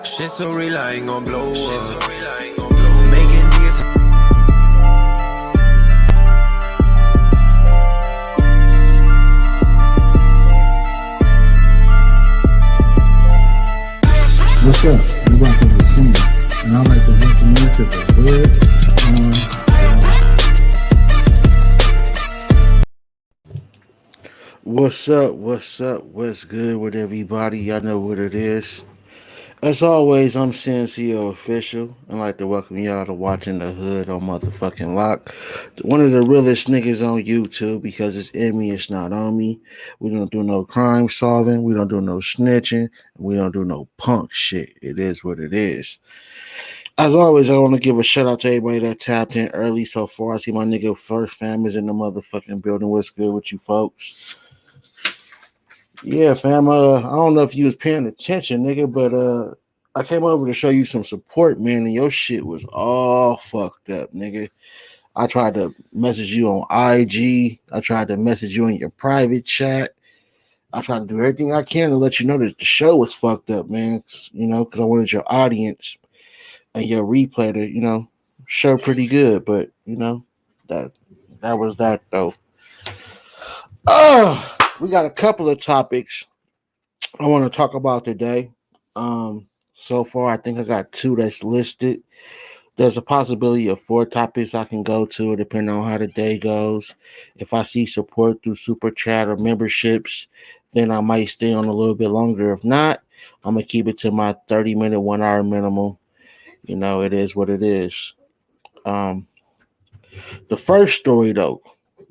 Shit so real, I ain't gon' blow up. Making niggas. What's up? You welcome to Snitch, and I'd like to welcome you to the What's up? What's up? What's good with everybody? Y'all know what it is. As always, I'm CNCO Official. I'd like to welcome y'all to Watching the Hood on Motherfucking Lock. One of the realest niggas on YouTube because it's in me, it's not on me. We don't do no crime solving. We don't do no snitching. We don't do no punk shit. It is what it is. As always, I want to give a shout out to everybody that tapped in early so far. I see my nigga First Fam is in the motherfucking building. What's good with you folks? Yeah, fam. I don't know if you was paying attention, nigga, but I came over to show you some support, man, and your shit was all fucked up, nigga. I tried to message you on IG. I tried to message you in your private chat. I tried to do everything I can to let you know that the show was fucked up, man. You know, because I wanted your audience and your replay to, show pretty good. But that that was that though. We got a couple of topics I want to talk about today. So far I think I got two that's listed. There's a possibility of four topics I can go to depending on how the day goes. If I see support through super chat or memberships, then I might stay on a little bit longer. If not, I'm gonna keep it to my 30-minute, 1 hour minimum. It is what it is. Um, the first story though,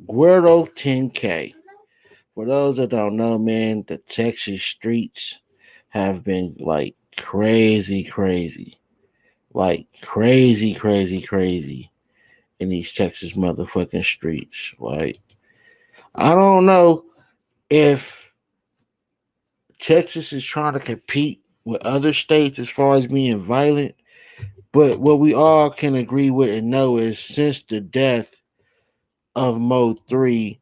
Guero10k. For those that don't know, man, the Texas streets have been like crazy, crazy. Like crazy, crazy, crazy in these Texas motherfucking streets. Like, I don't know if Texas is trying to compete with other states as far as being violent, but what we all can agree with and know is since the death of Mode 3,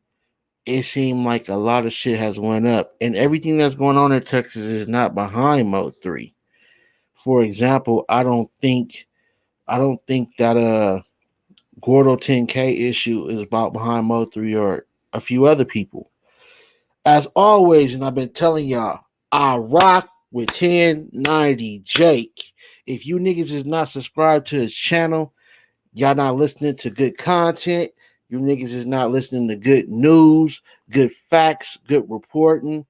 it seemed like a lot of shit has went up. And everything that's going on in Texas is not behind Mode 3. For example, I don't think that Guero10k issue is about behind Mode 3 or a few other people. As always, and I've been telling y'all, I rock with 1090 Jake. If you niggas is not subscribed to his channel, y'all not listening to good content. You niggas is not listening to good news, good facts, good reporting.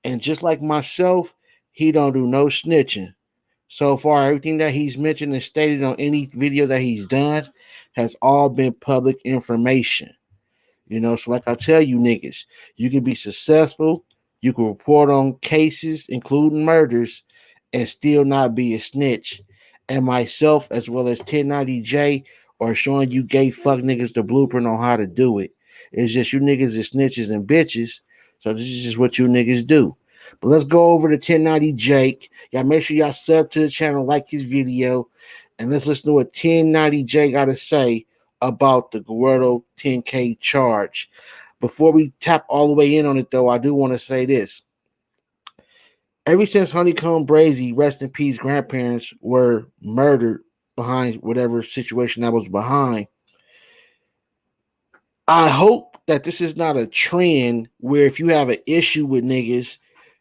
And just like myself, he don't do no snitching. So far, everything that he's mentioned and stated on any video that he's done has all been public information. So like I tell you niggas, you can be successful, you can report on cases, including murders, and still not be a snitch. And myself, as well as 1090J, are showing you gay fuck niggas the blueprint on how to do it. It's just you niggas is snitches and bitches. So this is just what you niggas do. But let's go over to 1090 Jake. Y'all make sure y'all sub to the channel, like his video, and let's listen to what 1090 Jake got to say about the Guero10k charge. Before we tap all the way in on it, though, I do want to say this. Ever since Honeycomb Brazy, rest in peace, grandparents were murdered behind whatever situation that was behind, I hope that this is not a trend where if you have an issue with niggas,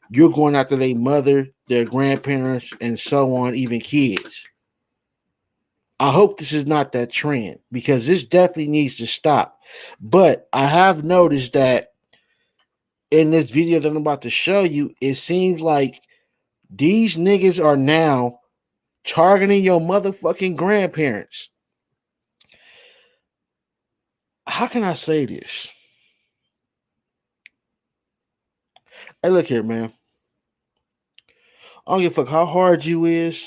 you're going after their mother, their grandparents, and so on, even kids. I hope this is not that trend because this definitely needs to stop. But I have noticed that in this video that I'm about to show you, it seems like these niggas are now targeting your motherfucking grandparents. How can I say this? Hey, look here, man. I don't give a fuck how hard you is.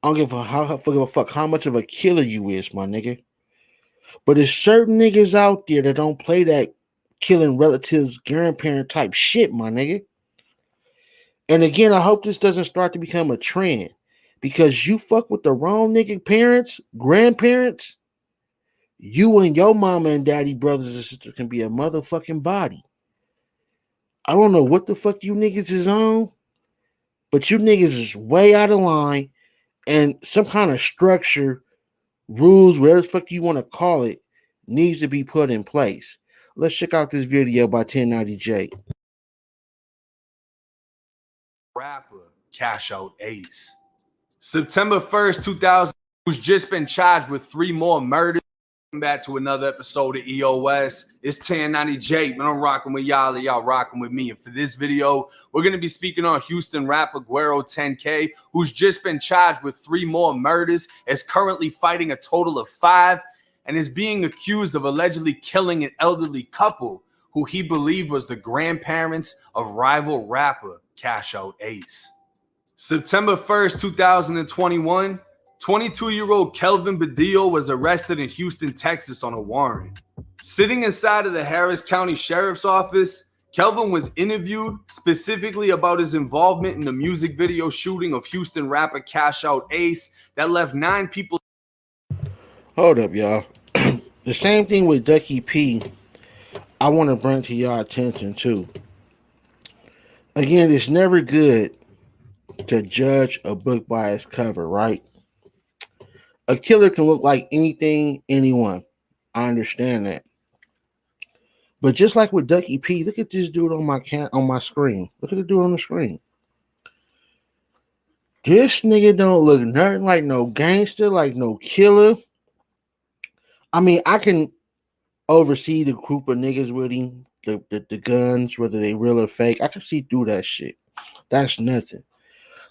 I don't give a fuck how much of a killer you is, my nigga. But there's certain niggas out there that don't play that killing relatives, grandparent type shit, my nigga. And again, I hope this doesn't start to become a trend because you fuck with the wrong nigga parents, grandparents, you and your mama and daddy, brothers and sisters can be a motherfucking body. I don't know what the fuck you niggas is on, But you niggas is way out of line, and some kind of structure, rules, whatever the fuck you want to call it, needs to be put in place. Let's check out this video by 1090J. Rapper Cash Out Ace. September 1st, 2000, who's just been charged with 3 more murders. Welcome back to another episode of EOS. It's 1090J, man. I'm rocking with y'all, and y'all rocking with me. And for this video, we're going to be speaking on Houston rapper Guero10k, who's just been charged with 3 more murders, is currently fighting a total of 5, and is being accused of allegedly killing an elderly couple who he believed was the grandparents of rival rapper Cash Out Ace. September 1st, 2021, 22-year-old Kelvin Badillo was arrested in Houston, Texas on a warrant. Sitting inside of the Harris County Sheriff's Office, Kelvin was interviewed specifically about his involvement in the music video shooting of Houston rapper Cash Out Ace that left 9 people. Hold up, y'all. The same thing with Ducky P, I want to bring to y'all attention too. Again, it's never good to judge a book by its cover, right? A killer can look like anything, anyone. I understand that. But just like with Ducky P, look at this dude on my screen. Look at the dude on the screen. This nigga don't look nothing like no gangster, like no killer. I mean, I can oversee the group of niggas with him, the guns, whether they real or fake. I can see through that shit. That's nothing.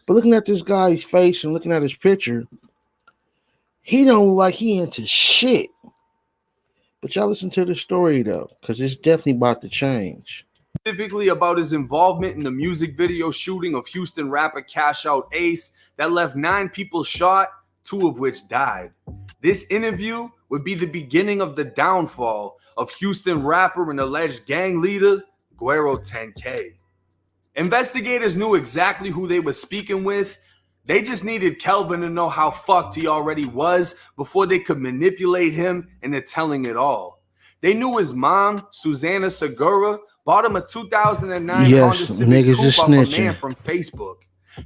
But looking at this guy's face and looking at his picture, he don't look like he into shit. But y'all listen to the story though, because it's definitely about to change. Specifically about his involvement in the music video shooting of Houston rapper Cash Out Ace that left 9 people shot, 2 of which died. This interview would be the beginning of the downfall of Houston rapper and alleged gang leader Guero10k. Investigators knew exactly who they were speaking with. They just needed Kelvin to know how fucked he already was before they could manipulate him into telling it all. They knew his mom, Susanna Segura, bought him a 2009 Honda Civic Coupe off a man from Facebook.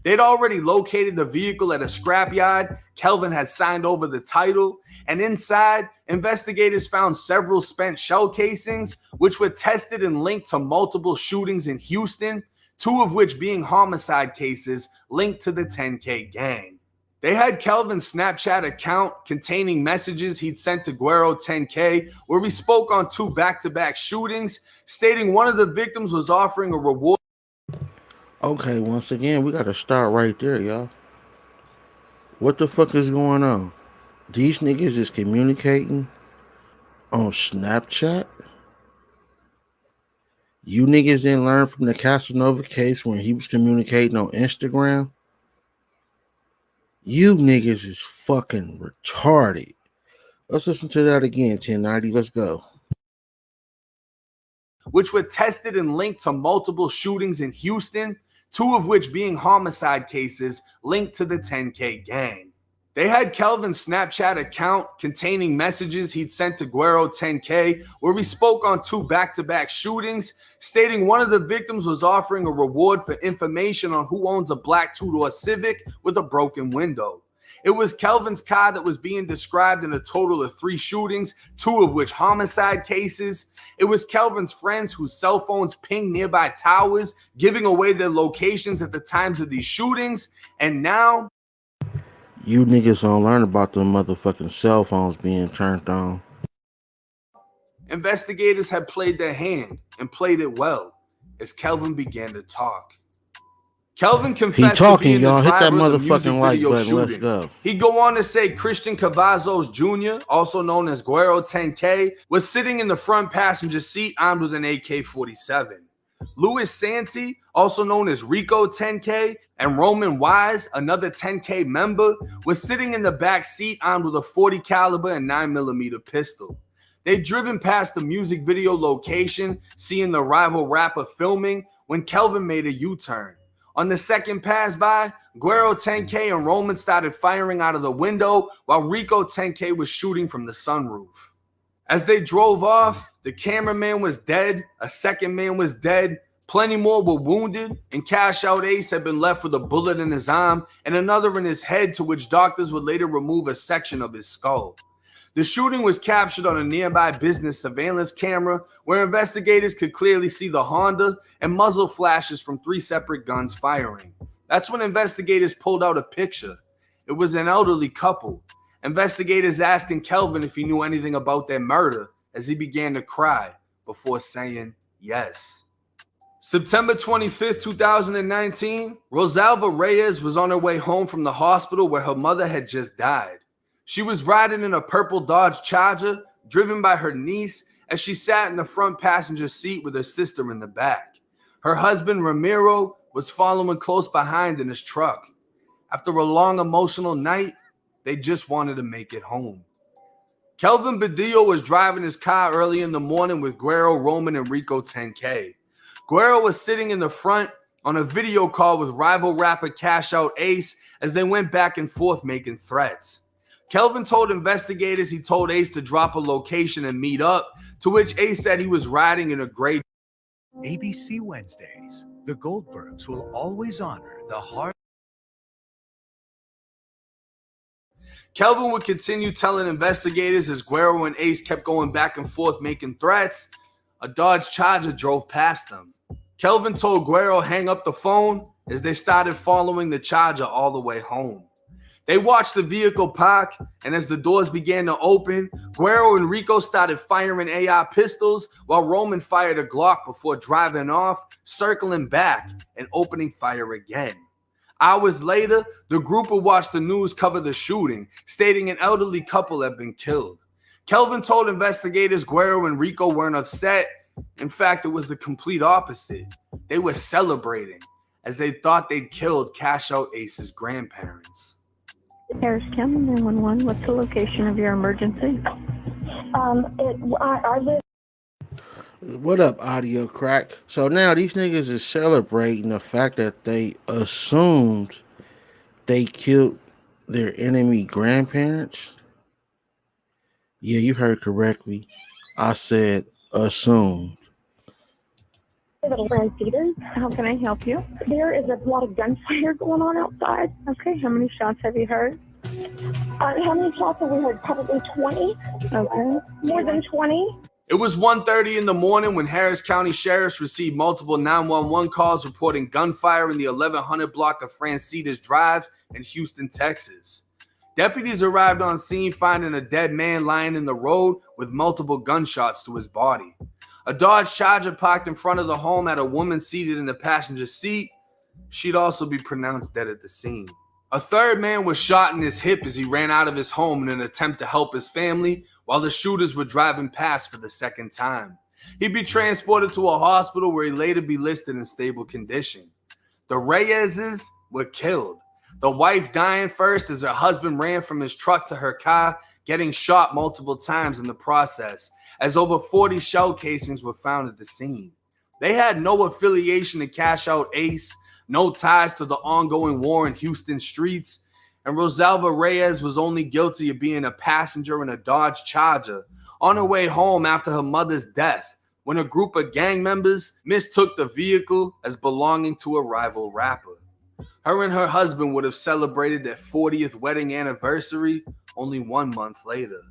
They'd already located the vehicle at a scrapyard. Kelvin had signed over the title, and inside, investigators found several spent shell casings, which were tested and linked to multiple shootings in Houston, 2 of which being homicide cases linked to the 10K gang. They had Kelvin's Snapchat account containing messages he'd sent to Guero10k, where he spoke on 2 back-to-back shootings, stating one of the victims was offering a reward. Okay, once again, we got to start right there, y'all. What the fuck is going on? These niggas is communicating on Snapchat? You niggas didn't learn from the Casanova case when he was communicating on Instagram? You niggas is fucking retarded. Let's listen to that again, 1090. Let's go. Which were tested and linked to multiple shootings in Houston, 2 of which being homicide cases linked to the 10K gang. They had Kelvin's Snapchat account containing messages he'd sent to Guero10k, where he spoke on 2 back-to-back shootings, stating one of the victims was offering a reward for information on who owns a black 2-door Civic with a broken window. It was Kelvin's car that was being described in a total of 3 shootings, 2 of which homicide cases. It was Kelvin's friends whose cell phones pinged nearby towers, giving away their locations at the times of these shootings. And now, you niggas don't learn about the motherfucking cell phones being turned on. Investigators had played their hand and played it well as Kelvin began to talk. Kelvin confessed to being the driver of the music video shooting. Let's go. He'd go on to say Christian Cavazos Jr., also known as Guero10k, was sitting in the front passenger seat armed with an AK-47. Louis Santee, also known as Rico10k, and Roman Wise, another 10K member, was sitting in the back seat armed with a 40 caliber and 9mm pistol. They'd driven past the music video location, seeing the rival rapper filming, when Kelvin made a U-turn. On the second pass by, Guero10k and Roman started firing out of the window while Rico10k was shooting from the sunroof. As they drove off, the cameraman was dead, a second man was dead, Plenty more were wounded, and Cash Out Ace had been left with a bullet in his arm and another in his head, to which doctors would later remove a section of his skull. The shooting was captured on a nearby business surveillance camera where investigators could clearly see the Honda and muzzle flashes from 3 separate guns firing. That's when investigators pulled out a picture. It was an elderly couple. Investigators asking Kelvin if he knew anything about their murder as he began to cry before saying yes. September 25th, 2019, Rosalva Reyes was on her way home from the hospital where her mother had just died. She was riding in a purple Dodge Charger, driven by her niece, as she sat in the front passenger seat with her sister in the back. Her husband, Ramiro, was following close behind in his truck. After a long emotional night, they just wanted to make it home. Kelvin Badillo was driving his car early in the morning with Guero, Roman, and Guero10k. Guero was sitting in the front on a video call with rival rapper Cash Out Ace as they went back and forth making threats. Kelvin told investigators he told Ace to drop a location and meet up, to which Ace said he was riding in a gray. ABC Wednesdays. The Goldbergs will always honor the hard. Kelvin would continue telling investigators as Guero and Ace kept going back and forth making threats. A Dodge Charger drove past them. Kelvin told Guero hang up the phone as they started following the Charger all the way home. They watched the vehicle park, and as the doors began to open, Guero and Rico started firing AR pistols while Roman fired a Glock before driving off, circling back, and opening fire again. Hours later, the group would watch the news cover the shooting, stating an elderly couple had been killed. Kelvin told investigators Guero and Rico weren't upset. In fact, it was the complete opposite. They were celebrating, as they thought they'd killed Cash Out Ace's grandparents. Harris County 911, what's the location of your emergency? I live. What up, audio crack? So now these niggas is celebrating the fact that they assumed they killed their enemy grandparents. Yeah, you heard correctly. I said assumed. Little Cedars. How can I help you? There is a lot of gunfire going on outside. Okay, how many shots have you heard? How many shots have we heard? Probably 20. Okay. More than 20. It was 1:30 in the morning when Harris County sheriffs received multiple 911 calls reporting gunfire in the 1100 block of Francitas Drive in Houston, Texas. Deputies arrived on scene finding a dead man lying in the road with multiple gunshots to his body. A Dodge Charger parked in front of the home had a woman seated in the passenger seat. She'd also be pronounced dead at the scene. A third man was shot in his hip as he ran out of his home in an attempt to help his family while the shooters were driving past for the second time. He'd be transported to a hospital where he'd later be listed in stable condition. The Reyeses were killed. The wife dying first as her husband ran from his truck to her car, getting shot multiple times in the process, as over 40 shell casings were found at the scene. They had no affiliation to Cash Out Ace, no ties to the ongoing war in Houston streets, and Rosalva Reyes was only guilty of being a passenger in a Dodge Charger on her way home after her mother's death when a group of gang members mistook the vehicle as belonging to a rival rapper. Her and her husband would have celebrated their 40th wedding anniversary only 1 month later.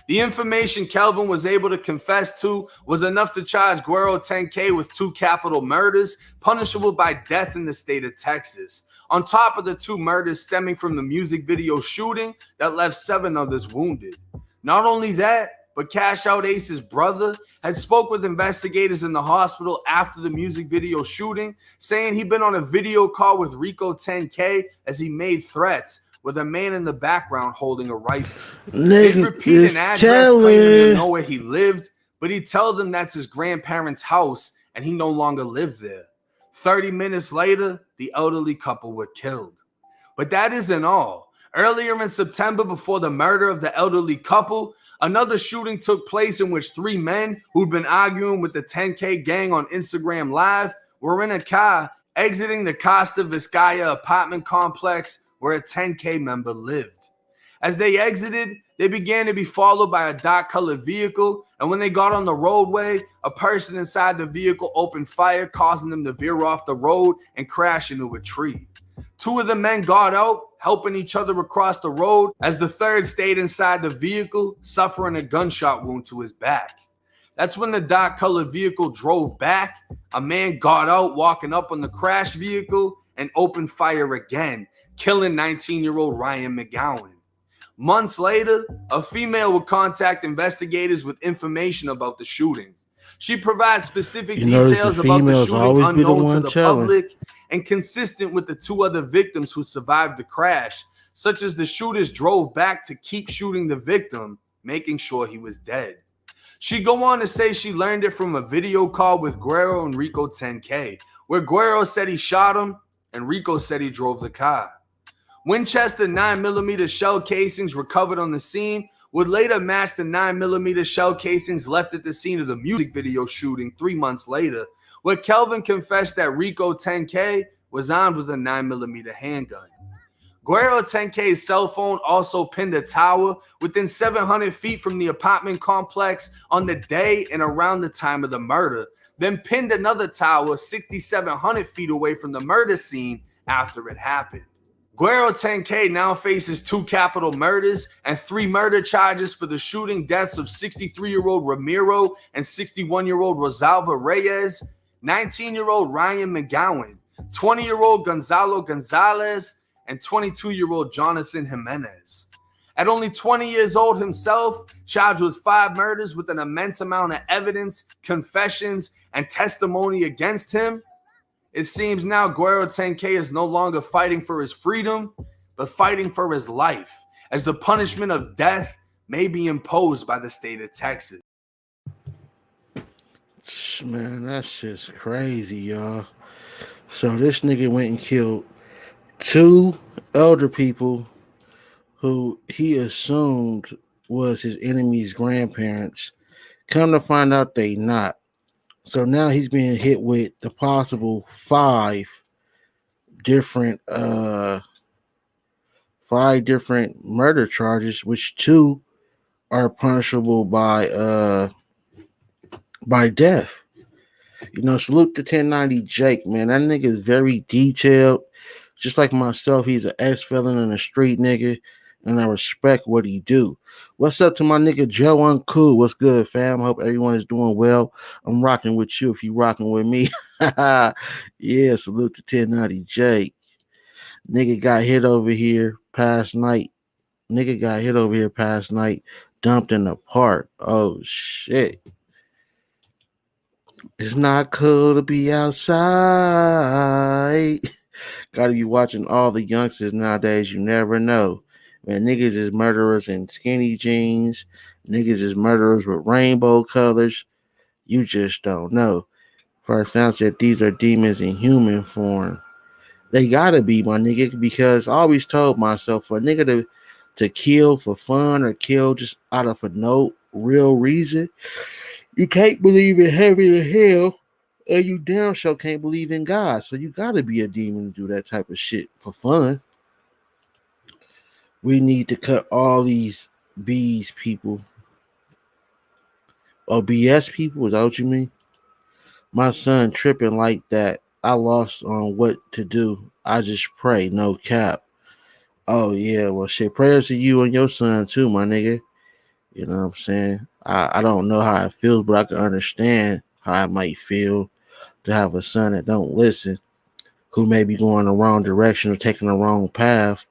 The information Kelvin was able to confess to was enough to charge Guero10k with 2 capital murders, punishable by death in the state of Texas, on top of the 2 murders stemming from the music video shooting that left 7 others wounded. Not only that, but Cash Out Ace's brother had spoke with investigators in the hospital after the music video shooting, saying he'd been on a video call with Guero10k as he made threats, with a man in the background holding a rifle. They'd repeat an address claiming to know where he lived, but he'd tell them that's his grandparents' house and he no longer lived there. 30 minutes later, the elderly couple were killed. But that isn't all. Earlier in September, before the murder of the elderly couple, another shooting took place in which 3 men who'd been arguing with the 10K gang on Instagram Live were in a car exiting the Costa Vizcaya apartment complex where a 10K member lived. As they exited, they began to be followed by a dark-colored vehicle, and when they got on the roadway, a person inside the vehicle opened fire, causing them to veer off the road and crash into a tree. Two of the men got out, helping each other across the road, as the third stayed inside the vehicle, suffering a gunshot wound to his back. That's when the dark-colored vehicle drove back. A man got out, walking up on the crashed vehicle, and opened fire again, killing 19-year-old Ryan McGowan. Months later, a female would contact investigators with information about the shooting. She provides specific details about the shooting unknown to the public and consistent with the two other victims who survived the crash, such as the shooters drove back to keep shooting the victim, making sure he was dead. She go on to say she learned it from a video call with Guero and Rico10k, where Guero said he shot him and Rico said he drove the car. Winchester 9mm shell casings recovered on the scene would later match the 9mm shell casings left at the scene of the music video shooting 3 months later, where Kelvin confessed that Rico10k was armed with a 9mm handgun. Guero10k's cell phone also pinned a tower within 700 feet from the apartment complex on the day and around the time of the murder, then pinned another tower 6,700 feet away from the murder scene after it happened. Guero10k now faces 2 capital murders and 3 murder charges for the shooting deaths of 63-year-old Ramiro and 61-year-old Rosalva Reyes, 19-year-old Ryan McGowan, 20-year-old Gonzalo Gonzalez, and 22-year-old Jonathan Jimenez. At only 20 years old himself, charged with 5 murders with an immense amount of evidence, confessions, and testimony against him, it seems now Guero10k is no longer fighting for his freedom, but fighting for his life, as the punishment of death may be imposed by the state of Texas. Man, that shit's crazy, y'all. So this nigga went and killed 2 elder people who he assumed was his enemy's grandparents. Come to find out they not. So now he's being hit with the possible 5 different murder charges, which 2 are punishable by death. You know, salute to 1090 Jake, man. That nigga is very detailed. Just like myself, he's an ex-felon and a street nigga, and I respect what he do. What's up to my nigga Jocy? What's good, fam? Hope everyone is doing well. I'm rocking with you if you rocking with me. Yeah, salute to 1090 Jake. Nigga got hit over here past night. Dumped in the park. Oh, shit. It's not cool to be outside. Gotta be watching all the youngsters nowadays. You never know. Man, niggas is murderers in skinny jeans. Niggas is murderers with rainbow colors. You just don't know. First answer that these are demons in human form. They gotta be, my nigga, because I always told myself for a nigga to kill for fun or kill just out of no real reason, you can't believe in heaven and hell, and you damn sure can't believe in God. So you gotta be a demon to do that type of shit for fun. We need to cut all these B's people. Or BS people, is that what you mean? My son tripping like that. I lost on what to do. I just pray, no cap. Oh yeah, well shit, prayers to you and your son too, my nigga. You know what I'm saying? I don't know how it feels, but I can understand how it might feel to have a son that don't listen, who may be going the wrong direction or taking the wrong path,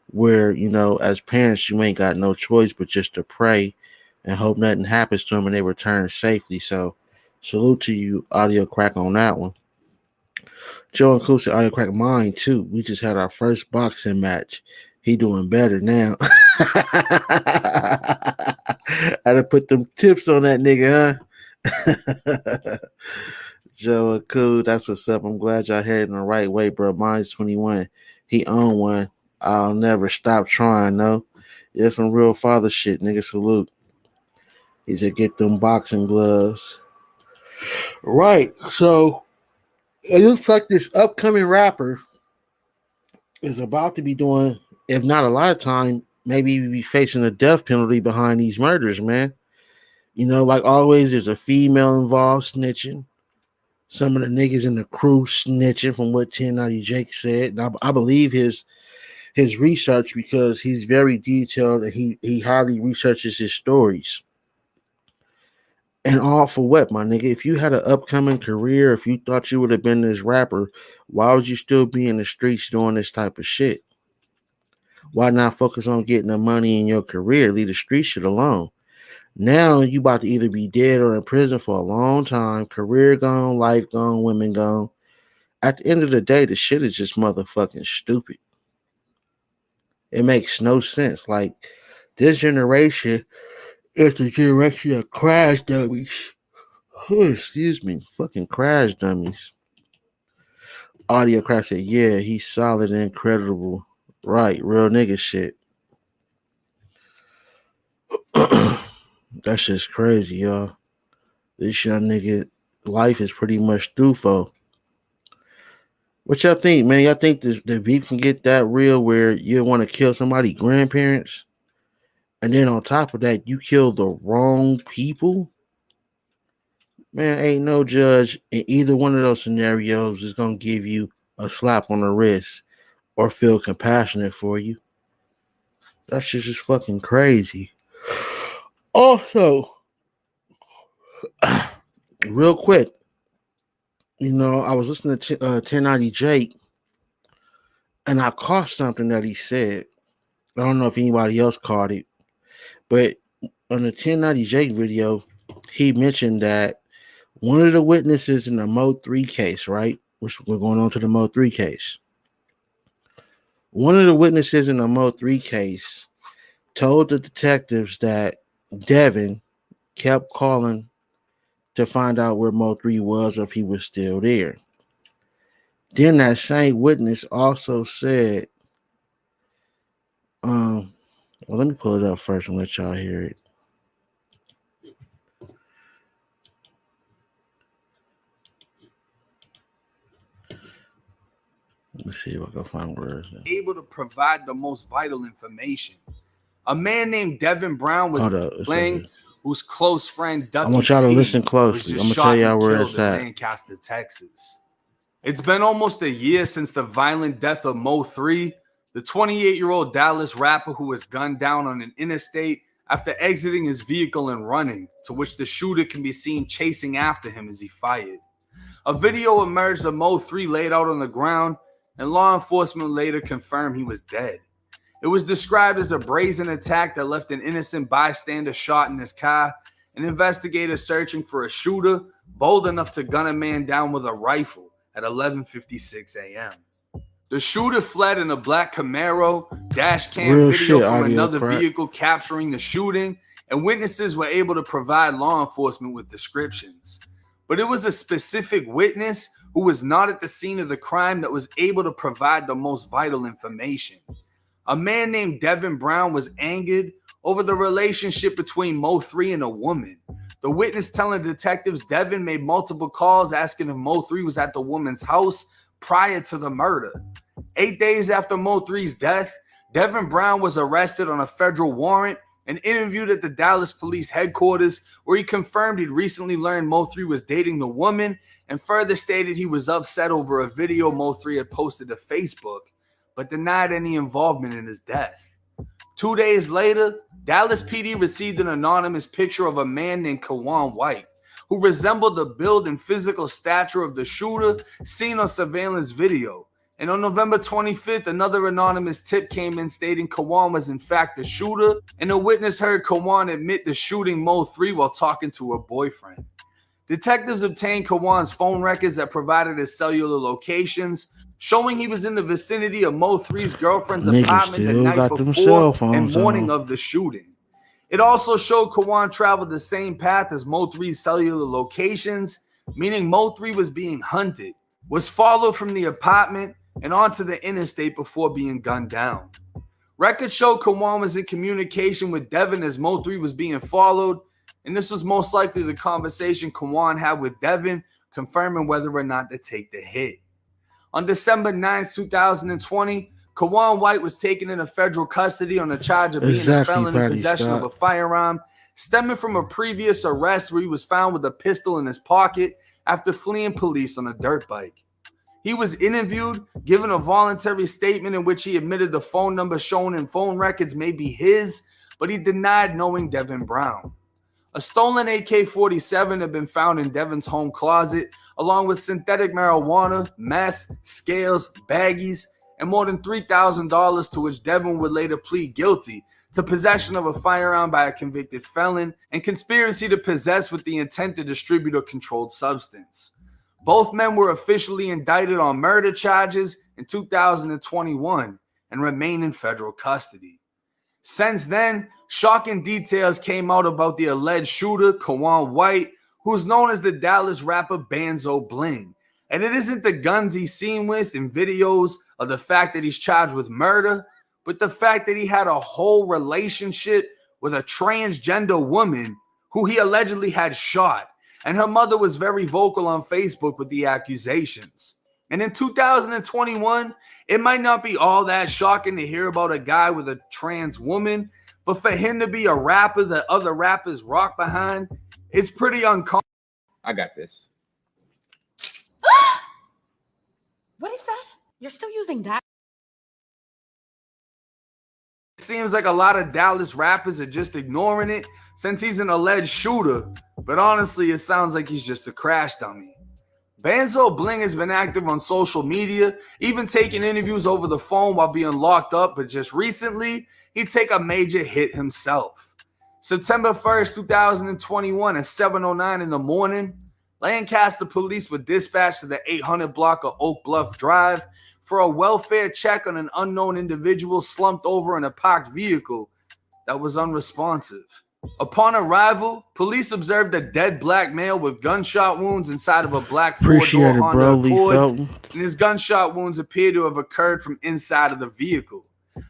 where, you know, as parents, you ain't got no choice but just to pray and hope nothing happens to them and they return safely. So salute to you, Audio Crack, on that one. Joe and Cool said Audio Crack mine too. We just had our first boxing match. He doing better now. I had to put them tips on that nigga, huh? Joe and Cool, that's what's up. I'm glad y'all heading the right way, bro. Mine's 21. He owned one. I'll never stop trying, no. Yeah, some real father shit, nigga. Salute. He said, get them boxing gloves. Right. So it looks like this upcoming rapper is about to be doing, if not a lot of time, maybe be facing a death penalty behind these murders, man. You know, like always, there's a female involved snitching. Some of the niggas in the crew snitching, from what 1090 Jake said. And I believe his research because he's very detailed and he highly researches his stories. And all for what, my nigga? If you had an upcoming career, if you thought you would have been this rapper, why would you still be in the streets doing this type of shit? Why not focus on getting the money in your career? Leave the street shit alone. Now you about to either be dead or in prison for a long time. Career gone, life gone, women gone. At the end of the day, the shit is just motherfucking stupid. It makes no sense. Like, this generation is the generation of crash dummies. Oh, excuse me. Fucking crash dummies. Audio crash said, yeah, he's solid and incredible. Right, real nigga shit. That's just crazy, y'all. This young nigga life is pretty much through for. What y'all think, man? Y'all think the beef can get that real where you want to kill somebody's grandparents? And then on top of that, you kill the wrong people? Man, ain't no judge in either one of those scenarios is going to give you a slap on the wrist or feel compassionate for you. That's just fucking crazy. Also, real quick, you know, I was listening to 1090 Jake, and I caught something that he said. I don't know if anybody else caught it, but on the 1090 Jake video, he mentioned that one of the witnesses in the Mo 3 case, right? Which we're going on to the Mo 3 case. One of the witnesses in the Mo 3 case told the detectives that Devin kept calling to find out where Mo 3 was or if he was still there. Then that same witness also said, well, let me pull it up first and let y'all hear it. Let me see if I can find words. Able to provide the most vital information. A man named Devin Brown was playing, whose close friend Ducky I want y'all to P listen closely. I'm gonna tell y'all where it's at. Lancaster, Texas. It's been almost a year since the violent death of Mo 3, the 28-year-old Dallas rapper who was gunned down on an interstate after exiting his vehicle and running, to which the shooter can be seen chasing after him as he fired. A video emerged of Mo 3 laid out on the ground, and law enforcement later confirmed he was dead. It was described as a brazen attack that left an innocent bystander shot in his car, and investigators searching for a shooter bold enough to gun a man down with a rifle at 11:56 a.m. The shooter fled in a black Camaro. Dash cam video from another vehicle capturing the shooting, and witnesses were able to provide law enforcement with descriptions. But it was a specific witness who was not at the scene of the crime that was able to provide the most vital information. A man named Devin Brown was angered over the relationship between Mo 3 and a woman. The witness telling detectives Devin made multiple calls asking if Mo 3 was at the woman's house prior to the murder. 8 days after Mo 3's death, Devin Brown was arrested on a federal warrant and interviewed at the Dallas Police Headquarters, where he confirmed he'd recently learned Mo 3 was dating the woman and further stated he was upset over a video Mo 3 had posted to Facebook, but denied any involvement in his death. 2 days later, Dallas PD received an anonymous picture of a man named Kawan White, who resembled the build and physical stature of the shooter seen on surveillance video. And on November 25th, another anonymous tip came in stating Kawan was in fact the shooter, and a witness heard Kawan admit to shooting Mo 3 while talking to her boyfriend. Detectives obtained Kawan's phone records that provided his cellular locations, showing he was in the vicinity of Mo 3's girlfriend's apartment the night before and morning of the shooting. It also showed Kawan traveled the same path as Mo 3's cellular locations, meaning Mo 3 was being hunted, was followed from the apartment and onto the interstate before being gunned down. Records show Kawan was in communication with Devin as Mo 3 was being followed, and this was most likely the conversation Kawan had with Devin, confirming whether or not to take the hit. On December 9th, 2020, Kawan White was taken into federal custody on the charge of being a felon in possession of a firearm, stemming from a previous arrest where he was found with a pistol in his pocket after fleeing police on a dirt bike. He was interviewed, given a voluntary statement in which he admitted the phone number shown in phone records may be his, but he denied knowing Devin Brown. A stolen AK-47 had been found in Devin's home closet, along with synthetic marijuana, meth, scales, baggies, and more than $3,000, to which Devin would later plead guilty to possession of a firearm by a convicted felon and conspiracy to possess with the intent to distribute a controlled substance. Both men were officially indicted on murder charges in 2021 and remain in federal custody. Since then, shocking details came out about the alleged shooter, Kawan White, who's known as the Dallas rapper Banzo Bling. And it isn't the guns he's seen with in videos or the fact that he's charged with murder, but the fact that he had a whole relationship with a transgender woman who he allegedly had shot. And her mother was very vocal on Facebook with the accusations. And in 2021, it might not be all that shocking to hear about a guy with a trans woman, but for him to be a rapper that other rappers rock behind, it's pretty uncommon. I got this. What is that? You're still using that? It seems like a lot of Dallas rappers are just ignoring it since he's an alleged shooter, but honestly, it sounds like he's just a crash dummy. Banzo Bling has been active on social media, even taking interviews over the phone while being locked up, but just recently, he'd take a major hit himself. September 1st, 2021 at 7:09 in the morning, Lancaster police were dispatched to the 800 block of Oak Bluff Drive for a welfare check on an unknown individual slumped over in a parked vehicle that was unresponsive. Upon arrival, police observed a dead black male with gunshot wounds inside of a black four-door Honda Accord, and his gunshot wounds appear to have occurred from inside of the vehicle.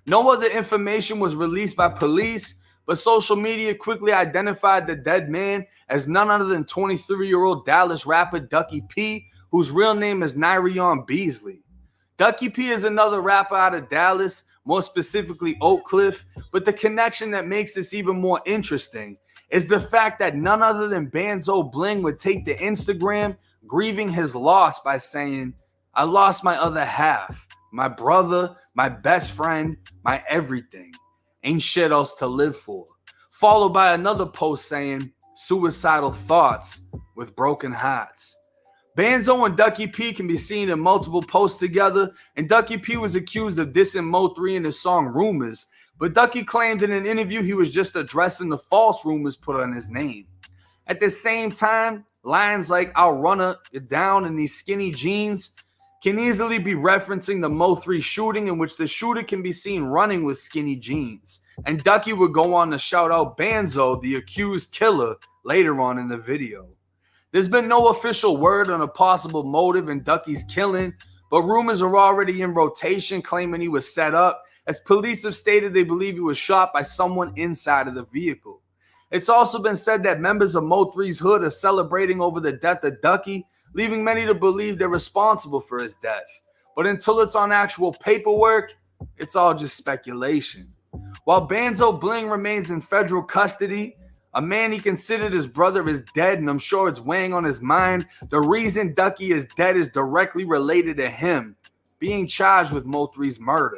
No other information was released by police, but social media quickly identified the dead man as none other than 23-year-old Dallas rapper Ducky P, whose real name is Nyrion Beasley. Ducky P is another rapper out of Dallas, more specifically Oak Cliff, but the connection that makes this even more interesting is the fact that none other than Banzo Bling would take to Instagram grieving his loss by saying, "I lost my other half, my brother, my best friend, my everything. Ain't shit else to live for." Followed by another post saying, "Suicidal thoughts with broken hearts." Banzo and Ducky P can be seen in multiple posts together, and Ducky P was accused of dissing Mo3 in his song Rumors, but Ducky claimed in an interview he was just addressing the false rumors put on his name. At the same time, lines like "I'll run it down in these skinny jeans" can easily be referencing the Mo3 shooting, in which the shooter can be seen running with skinny jeans. And Ducky would go on to shout out Banzo, the accused killer, later on in the video. There's been no official word on a possible motive in Ducky's killing, but rumors are already in rotation claiming he was set up, as police have stated they believe he was shot by someone inside of the vehicle. It's also been said that members of Mo3's hood are celebrating over the death of Ducky, leaving many to believe they're responsible for his death. But until it's on actual paperwork, it's all just speculation. While Banzo Bling remains in federal custody, a man he considered his brother is dead, and I'm sure it's weighing on his mind. The reason Ducky is dead is directly related to him being charged with Mo3's murder.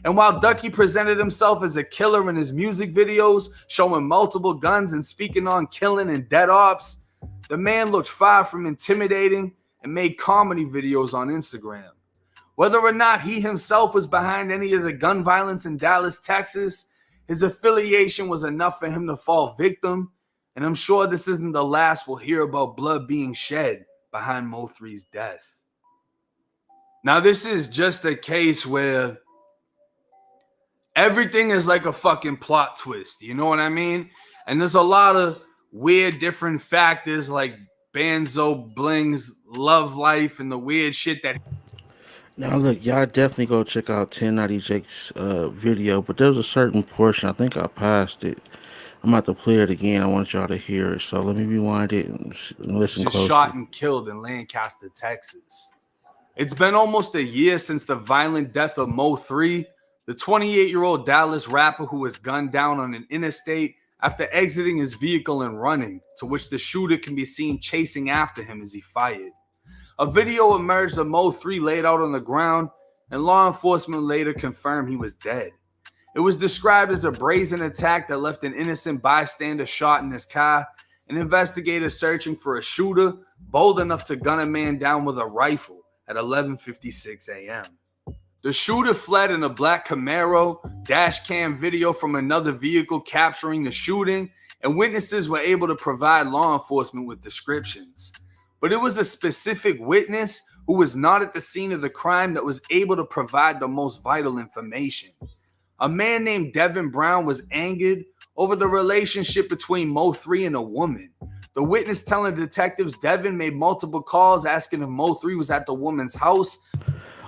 And while Ducky presented himself as a killer in his music videos, showing multiple guns and speaking on killing and dead ops, the man looked far from intimidating and made comedy videos on Instagram. Whether or not he himself was behind any of the gun violence in Dallas, Texas, his affiliation was enough for him to fall victim, and I'm sure this isn't the last we'll hear about blood being shed behind Mo3's death. Now, this is just a case where everything is like a fucking plot twist, you know what I mean? And there's a lot of weird different factors like Banzo Bling's love life and the weird shit that... Now, look, y'all definitely go check out 1090 Jake's video, but there's a certain portion, I think I passed it. I'm about to play it again. I want y'all to hear it, so let me rewind it and listen just closely. Shot and killed in Lancaster, Texas. It's been almost a year since the violent death of Mo3, the 28-year-old Dallas rapper who was gunned down on an interstate after exiting his vehicle and running, to which the shooter can be seen chasing after him as he fired. A video emerged of Mo3 laid out on the ground, and law enforcement later confirmed he was dead. It was described as a brazen attack that left an innocent bystander shot in his car, and investigators searching for a shooter bold enough to gun a man down with a rifle at 11:56 a.m. The shooter fled in a black Camaro, dash cam video from another vehicle capturing the shooting, and witnesses were able to provide law enforcement with descriptions. But it was a specific witness who was not at the scene of the crime that was able to provide the most vital information. A man named Devin Brown was angered over the relationship between Mo3 and a woman. The witness telling detectives Devin made multiple calls asking if Mo3 was at the woman's house.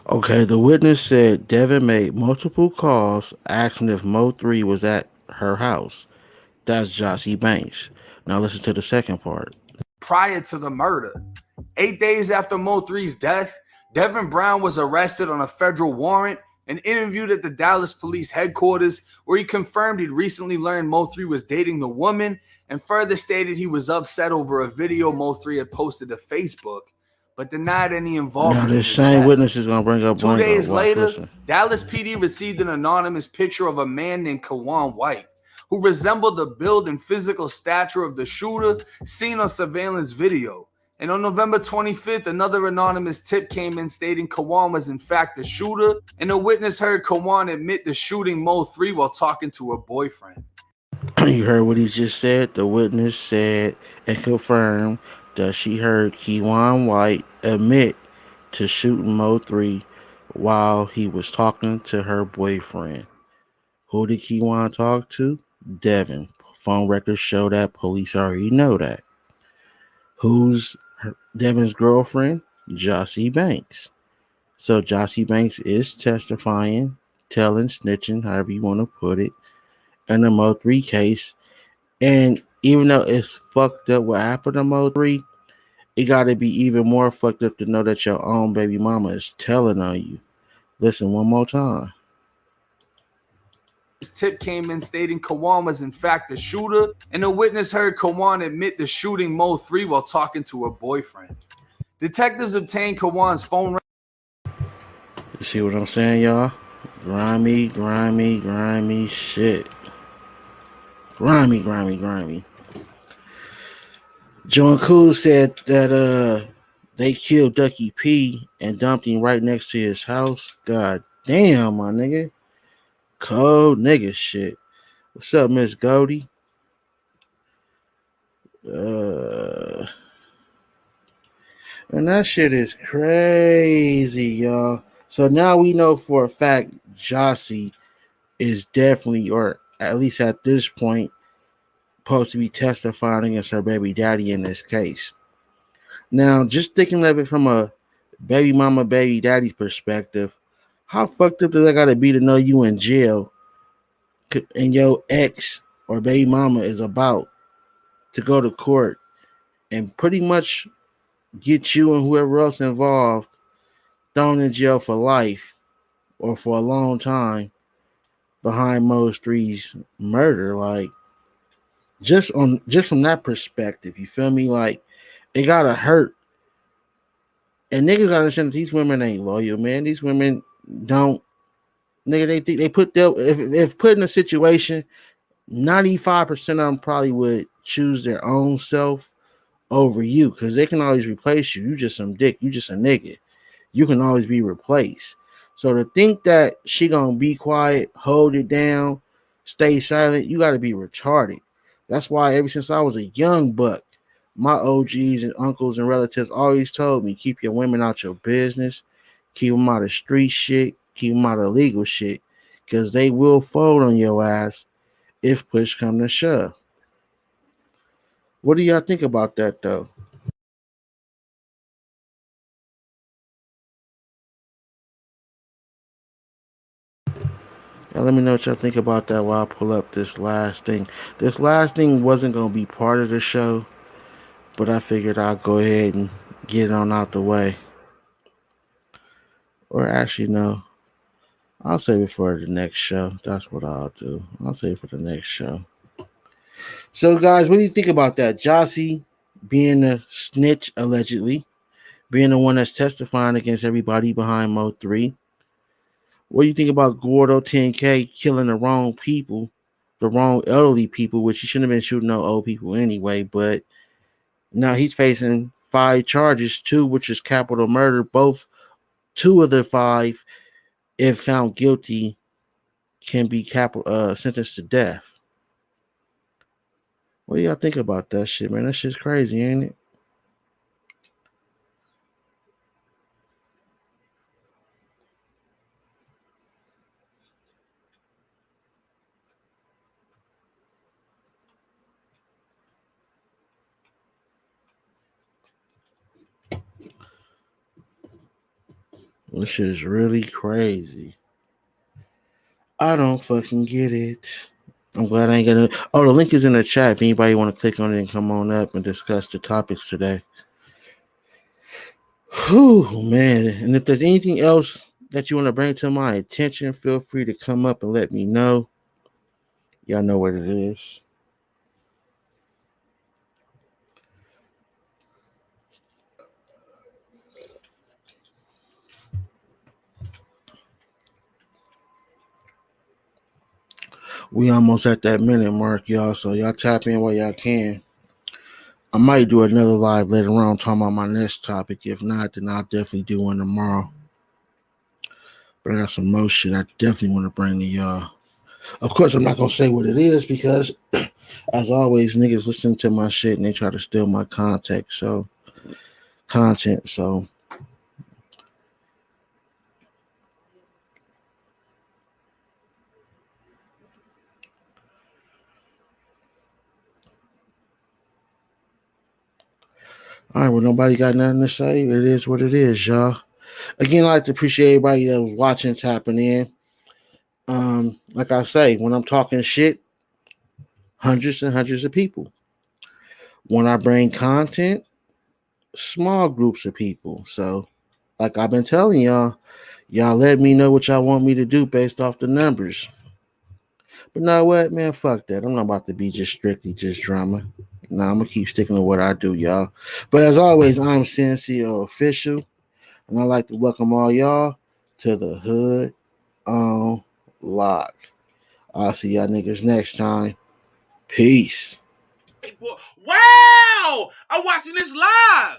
Okay, the witness said Devin made multiple calls asking if Mo3 was at her house. That's Jocy Banks. Now listen to the second part. Prior to the murder. 8 days after Mo3's death, Devin Brown was arrested on a federal warrant and interviewed at the Dallas police headquarters, where he confirmed he'd recently learned Mo3 was dating the woman and further stated he was upset over a video Mo3 had posted to Facebook, but denied any involvement. Now, this same witness is going to bring up 2 days later, listen. Dallas PD received an anonymous picture of a man named Kawan White, who resembled the build and physical stature of the shooter seen on surveillance video. And on November 25th, another anonymous tip came in stating Kawan was in fact the shooter, and a witness heard Kawan admit to shooting Mo3 while talking to her boyfriend. You heard what he just said? The witness said and confirmed that she heard Kawan White admit to shooting Mo3 while he was talking to her boyfriend. Who did Kawan talk to? Devin. Phone records show that. Police already know that. Who's Devin's girlfriend? Jocy Banks. So Jocy Banks is testifying, telling, snitching, however you want to put it, in the Mo3 case. And even though it's fucked up what happened to Mo3, it got to be even more fucked up to know that your own baby mama is telling on you. Listen one more time. This tip came in stating Kawan was in fact the shooter, and a witness heard Kawan admit to shooting Mo3 while talking to her boyfriend. Detectives obtained Kawan's phone. You see what I'm saying, y'all? Grimy shit. Grimy. John Cool said that they killed Ducky P and dumped him right next to his house. God damn, my nigga. Cold nigga shit. What's up, Miss Goldie? And that shit is crazy, y'all. So now we know for a fact Jocy is definitely, or at least at this point, supposed to be testifying against her baby daddy in this case. Now, just thinking of it from a baby mama, baby daddy perspective, how fucked up does that gotta be to know you in jail and your ex or baby mama is about to go to court and pretty much get you and whoever else involved thrown in jail for life or for a long time behind Mo3's murder? Like, just from that perspective, you feel me? Like, it gotta hurt. And niggas gotta understand that these women ain't loyal, man. These women don't, nigga, they think they put their, if put in a situation, 95% of them probably would choose their own self over you, because they can always replace you. You just some dick, you just a nigga. You can always be replaced. So to think that she gonna be quiet, hold it down, stay silent, you gotta be retarded. That's why ever since I was a young buck, my OGs and uncles and relatives always told me, keep your women out your business, keep them out of street shit, keep them out of legal shit, because they will fold on your ass if push come to shove. What do y'all think about that, though? Now, let me know what y'all think about that while I pull up this last thing. This last thing wasn't going to be part of the show, but I figured I'll go ahead and get it on out the way. Or actually, no. I'll save it for the next show. That's what I'll do. I'll save it for the next show. So, guys, what do you think about that? Jocy being a snitch, allegedly, being the one that's testifying against everybody behind Mo 3. What do you think about Guero10k killing the wrong people, the wrong elderly people, which he shouldn't have been shooting no old people anyway, but now he's facing 5 charges, 2 which is capital murder. Both 2 of the 5, if found guilty, can be sentenced to death. What do y'all think about that shit, man? That shit's crazy, ain't it? This shit is really crazy. I don't fucking get it. I'm glad I ain't gonna. Oh, the link is in the chat if anybody want to click on it and come on up and discuss the topics today. Whew, man. And if there's anything else that you want to bring to my attention, feel free to come up and let me know. Y'all know what it is. We almost at that minute mark, y'all. So y'all tap in while y'all can. I might do another live later on talking about my next topic. If not, then I'll definitely do one tomorrow. But I got some more shit I definitely want to bring to y'all. Of course, I'm not going to say what it is because, as always, niggas listen to my shit and they try to steal my content. So, all right, well, nobody got nothing to say. It is what it is, y'all. Again, I'd like to appreciate everybody that was watching, tapping in. Like I say, when I'm talking shit, hundreds and hundreds of people. When I bring content, small groups of people. So, like I've been telling y'all let me know what y'all want me to do based off the numbers. But know what, man? Fuck that. I'm not about to be just strictly just drama. No, I'm gonna keep sticking to what I do, y'all. But as always, I'm CNCO Official, and I'd like to welcome all y'all to the Hood on Lock. I'll see y'all niggas next time. Peace. Wow! I'm watching this live.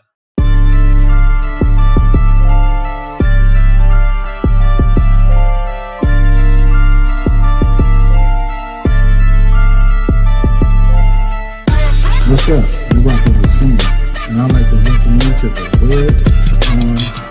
What's up? You welcome to the scene, and I'd like to welcome you to the Hood on